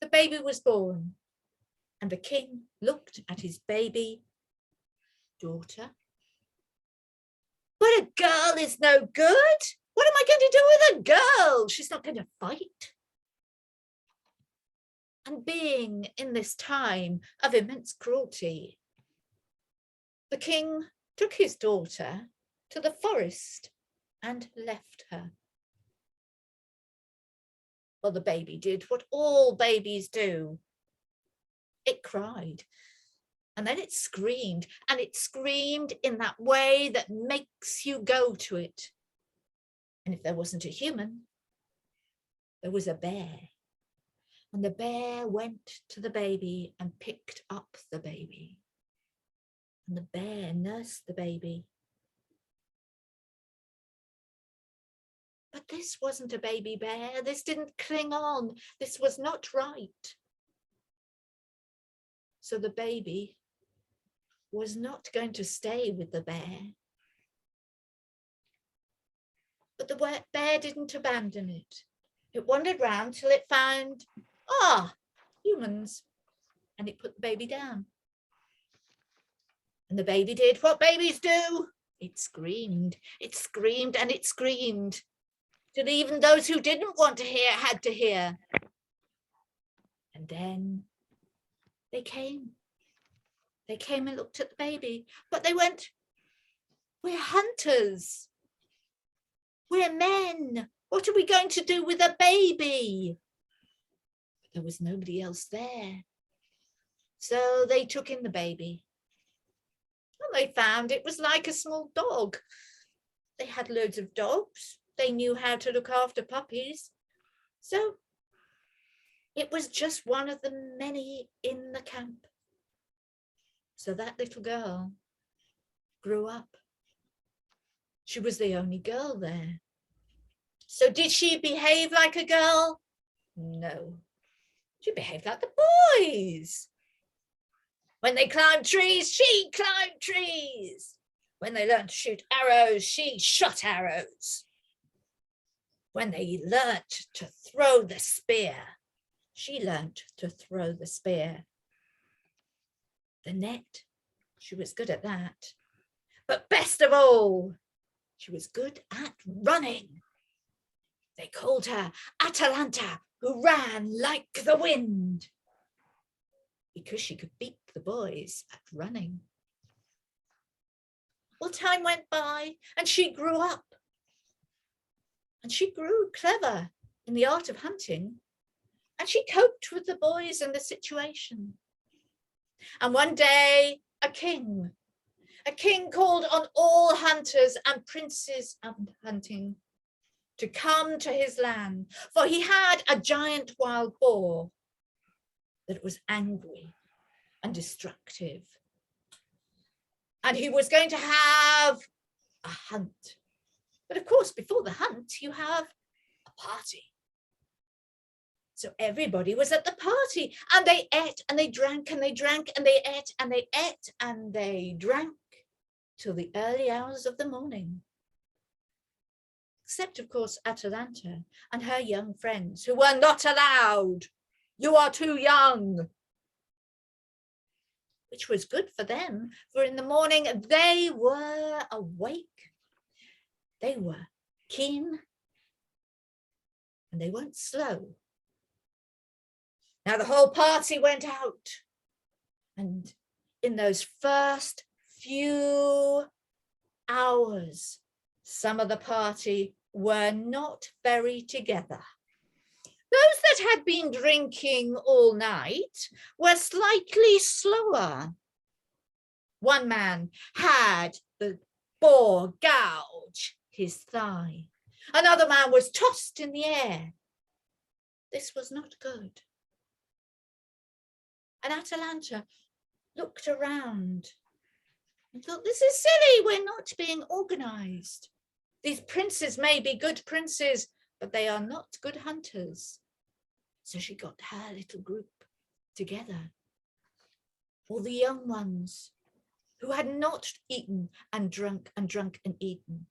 the baby was born, and the king looked at his baby daughter. But a girl is no good. What am I going to do with a girl? She's not going to fight. And being in this time of immense cruelty, the king took his daughter to the forest and left her. Well, the baby did what all babies do. It cried, and then it screamed, and it screamed in that way that makes you go to it. And if there wasn't a human, there was a bear. And the bear went to the baby and picked up the baby. And the bear nursed the baby. But this wasn't a baby bear. This didn't cling on. This was not right. So the baby was not going to stay with the bear. But the bear didn't abandon it. It wandered round till it found, humans. And it put the baby down. And the baby did what babies do. It screamed, and it screamed. Till even those who didn't want to hear had to hear. And then they came. They came and looked at the baby, but they went, "We're hunters. We're men. What are we going to do with a baby?" But there was nobody else there. So they took in the baby. And they found it was like a small dog. They had loads of dogs. They knew how to look after puppies. So it was just one of the many in the camp. So that little girl grew up. She was the only girl there. So did she behave like a girl? No. She behaved like the boys. When they climbed trees, she climbed trees. When they learned to shoot arrows, she shot arrows. When they learnt to throw the spear, she learnt to throw the spear. The net, she was good at that. But best of all, she was good at running. They called her Atalanta, who ran like the wind, because she could beat the boys at running. Well, time went by and she grew up. And she grew clever in the art of hunting. And she coped with the boys and the situation. And one day, a king called on all hunters and princes of hunting to come to his land, for he had a giant wild boar that was angry and destructive. And he was going to have a hunt. But of course, before the hunt, you have a party. So everybody was at the party, and they ate and they drank and they drank and they ate and they ate and they drank till the early hours of the morning. Except, of course, Atalanta and her young friends, who were not allowed. You are too young. Which was good for them, for in the morning they were awake. They were keen and they weren't slow. Now the whole party went out, and in those first few hours, some of the party were not very together. Those that had been drinking all night were slightly slower. One man had the boar gouge his thigh. Another man was tossed in the air. This was not good. And Atalanta looked around and thought, this is silly, we're not being organized. These princes may be good princes, but they are not good hunters. So she got her little group together, all the young ones who had not eaten and drunk and eaten.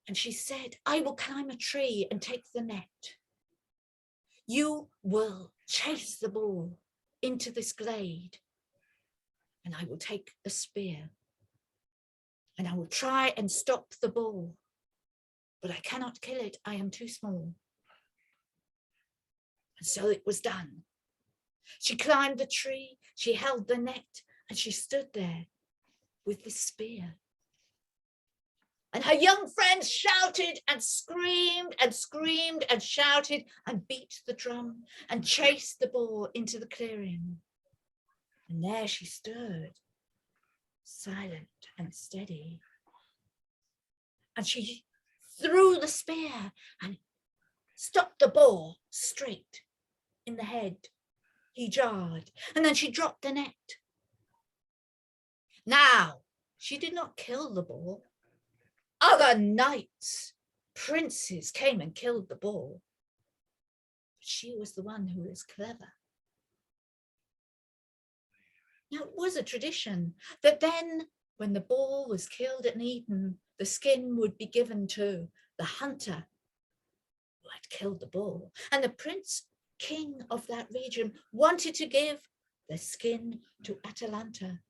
And she said, I will climb a tree and take the net. You will chase the ball into this glade, and I will take a spear, and I will try and stop the ball, but I cannot kill it. I am too small. And so it was done. She climbed the tree, she held the net, and she stood there with this spear. And her young friends shouted and screamed and screamed and shouted and beat the drum and chased the ball into the clearing. And there she stood, silent and steady. And she threw the spear and stopped the ball straight in the head. He jarred, and then she dropped the net. Now, she did not kill the ball. Other knights, princes came and killed the ball. But she was the one who was clever. Now, it was a tradition that then, when the ball was killed and eaten, the skin would be given to the hunter who had killed the ball. And the prince, king of that region, wanted to give the skin to Atalanta.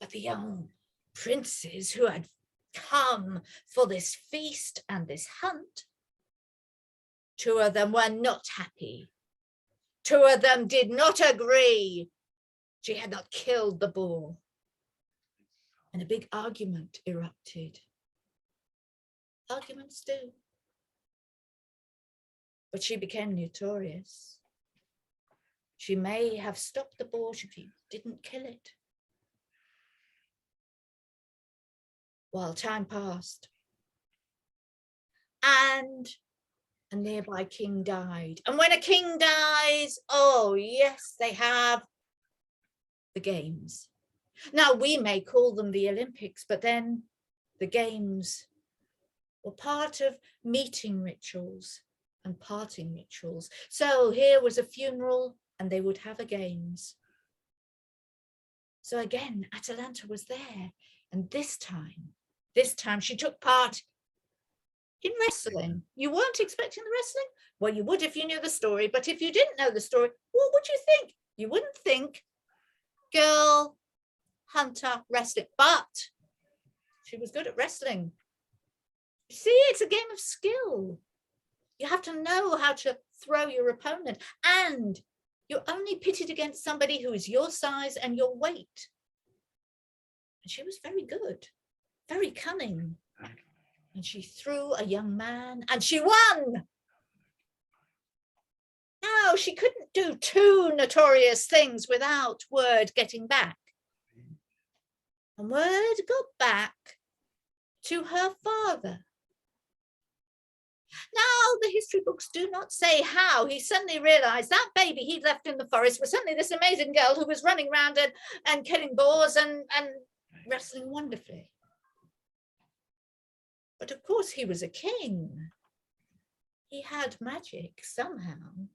But the young princes who had come for this feast and this hunt, 2 of them were not happy. 2 of them did not agree. She had not killed the bull. And a big argument erupted. Arguments do. But she became notorious. She may have stopped the bull, she didn't kill it. While time passed, and a nearby king died. And when a king dies, oh yes, they have the games. Now we may call them the Olympics, but then the games were part of meeting rituals and parting rituals. So here was a funeral and they would have a games. So again, Atalanta was there, and this time she took part in wrestling. You weren't expecting the wrestling? Well, you would if you knew the story, but if you didn't know the story, what would you think? You wouldn't think girl, hunter, wrestling, but she was good at wrestling. You see, it's a game of skill. You have to know how to throw your opponent, and you're only pitted against somebody who is your size and your weight. And she was very good, very cunning. And she threw a young man and she won. Now, she couldn't do 2 notorious things without word getting back. And word got back to her father. Now, the history books do not say how he suddenly realized that baby he'd left in the forest was suddenly this amazing girl who was running around and killing boars and wrestling wonderfully. But of course, he was a king. He had magic somehow.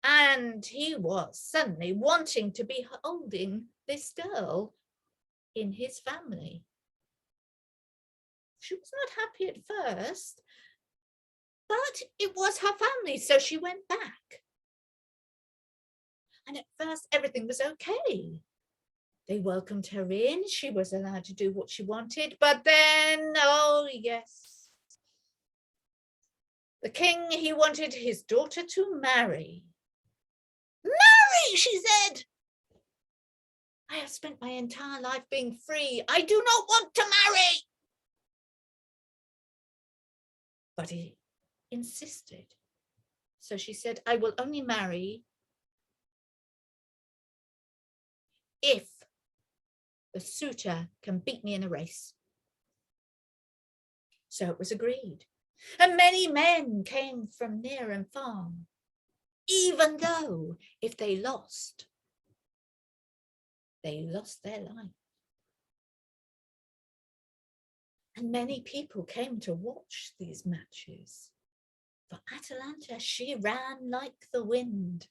And he was suddenly wanting to be holding this girl in his family. She was not happy at first, but it was her family, so she went back. And at first, everything was okay. They welcomed her in. She was allowed to do what she wanted. But then, oh yes, the king, he wanted his daughter to marry. Marry, she said. I have spent my entire life being free. I do not want to marry. But he insisted. So she said, I will only marry if the suitor can beat me in a race. So it was agreed. And many men came from near and far, even though if they lost their life. And many people came to watch these matches. For Atalanta, she ran like the wind.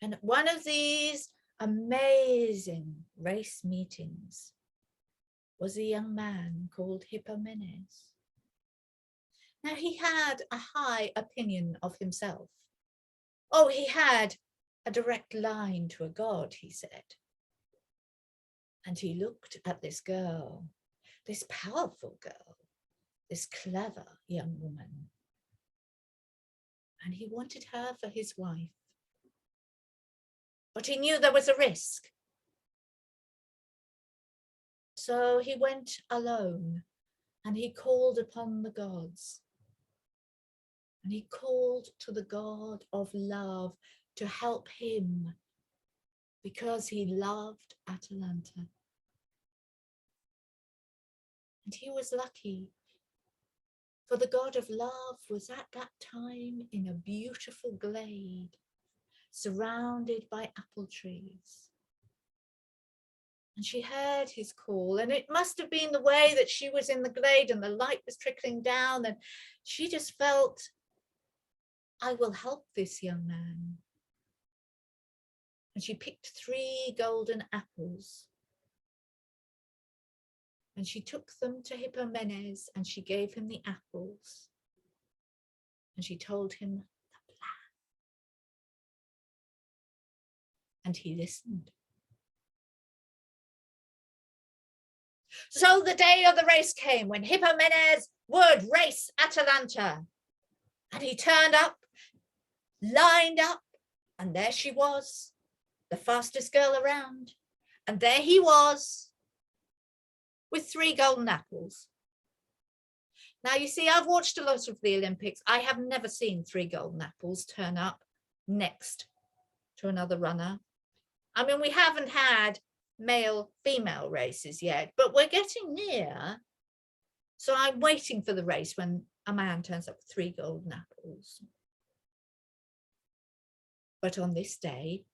And at one of these amazing race meetings was a young man called Hippomenes. Now he had a high opinion of himself. Oh, he had a direct line to a god, he said. And he looked at this girl, this powerful girl, this clever young woman. And he wanted her for his wife. But he knew there was a risk. So he went alone and he called upon the gods. And he called to the god of love to help him because he loved Atalanta. And he was lucky, for the god of love was at that time in a beautiful glade, surrounded by apple trees. And she heard his call, and it must have been the way that she was in the glade and the light was trickling down, and she just felt, I will help this young man. And she picked 3 golden apples. And she took them to Hippomenes and she gave him the apples. And she told him the plan. And he listened. So the day of the race came when Hippomenes would race Atalanta. And he turned up, lined up, and there she was, the fastest girl around. And there he was, with 3 golden apples. Now, you see, I've watched a lot of the Olympics. I have never seen 3 golden apples turn up next to another runner. I mean, we haven't had male-female races yet, but we're getting near. So I'm waiting for the race when a man turns up with 3 golden apples. But on this day,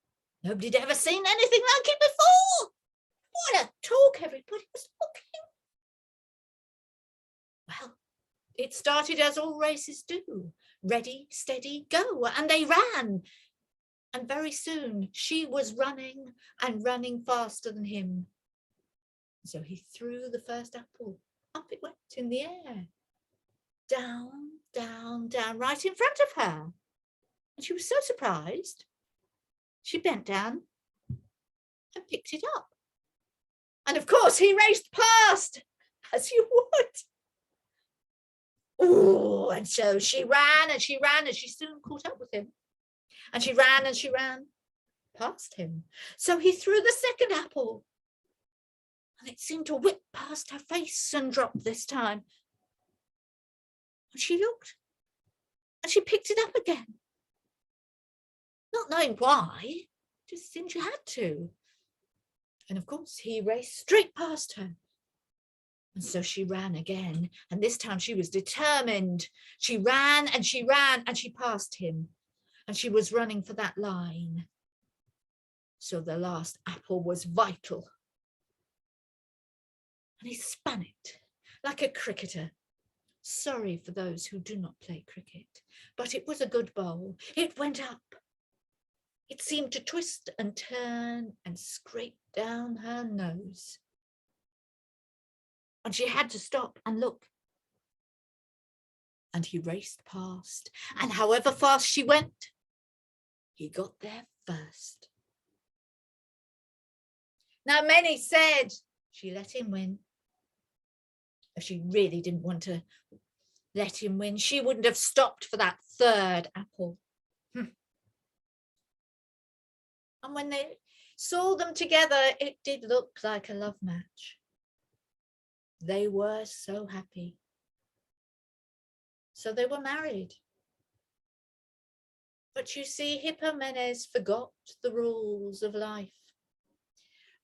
nobody had ever seen anything like it before. What a talk everybody was talking. Well, it started as all races do. Ready, steady, go. And they ran. And very soon she was running and running faster than him. So he threw the first apple. Up it went in the air. Down, down, down, right in front of her. And she was so surprised. She bent down and picked it up. And of course he raced past, as you would. Oh, and so she ran and she ran and she soon caught up with him. And she ran past him. So he threw the second apple. And it seemed to whip past her face and drop this time. And she looked and she picked it up again. Not knowing why, just seemed she had to. And of course he raced straight past her. And so she ran again, and this time she was determined. She ran and she ran and she passed him, and she was running for that line. So the last apple was vital. And he spun it like a cricketer. Sorry for those who do not play cricket, but it was a good bowl. It went up. It seemed to twist and turn and scrape down her nose. And she had to stop and look. And he raced past. And however fast she went, he got there first. Now, many said she let him win. If she really didn't want to let him win, she wouldn't have stopped for that 3rd apple. And when they saw them together, it did look like a love match. They were so happy. So they were married. But you see, Hippomenes forgot the rules of life.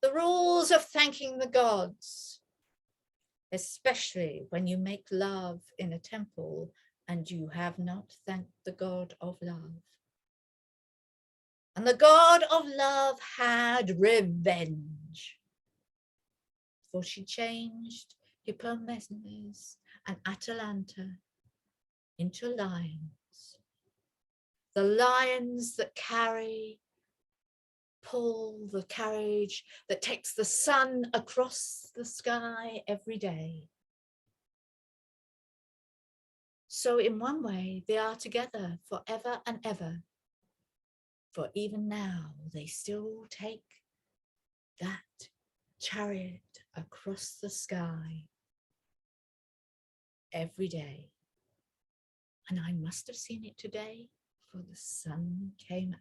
The rules of thanking the gods, especially when you make love in a temple and you have not thanked the god of love. And the god of love had revenge, for she changed Hippomenes and Atalanta into lions. The lions that pull the carriage that takes the sun across the sky every day. So in one way, they are together forever and ever. For even now, they still take that chariot across the sky every day. And I must have seen it today, for the sun came out.